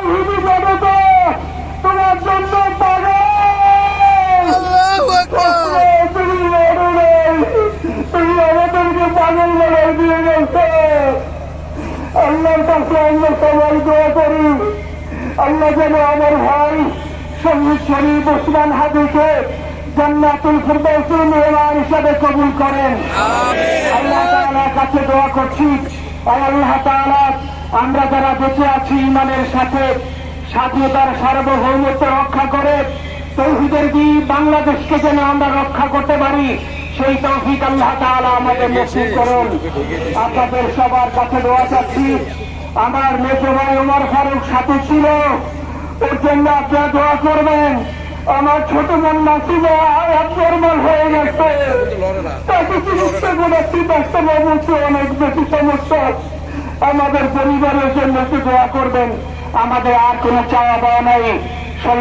তৌহিদি জনতা তোমার জন্য পাগল। তুমি মরো নাই, তুমি আমাদেরকে পাগল বানাই দিয়ে গেছো। আল্লাহর কাছে আমরা সবাই দোয়া করি, আল্লাহ যেন আমার ভাই শহীদ শরীফ ওসমান হাদিকে জান্নাতুল ফিরদাউসের মেহমান হিসাবে কবুল করেন। আল্লাহ তাআলার কাছে দোয়া করছি, আল্লাহ তাআলা আমরা যারা বেঁচে আছি ইমানের সাথে স্বাধীনতার সার্বভৌমত্ব রক্ষা করে তৌহিদের দ্বীপ বাংলাদেশকে যেন আমরা রক্ষা করতে পারি, সেই তৌফিক আল্লাহ তাআলা আমাদের নসিব করুন। আপনাদের সবার কাছে দোয়া চাচ্ছি। আমার মেজো ভাই ওমর ফারুক সাথে ছিল, ওর জন্য আপনারা দোয়া করবেন। আমার ছোট বোন নাসিমা অ্যাবনর্মাল হয়ে গেছে, তাকে চিকিৎসা করাচ্ছি, ডাক্তারবাবুকে অনেক বেশি সমস্যা। আমাদের পরিবারের জন্য একটু দোয়া করবেন। আমাদের আর কোনো চাওয়া পাওয়া নাই।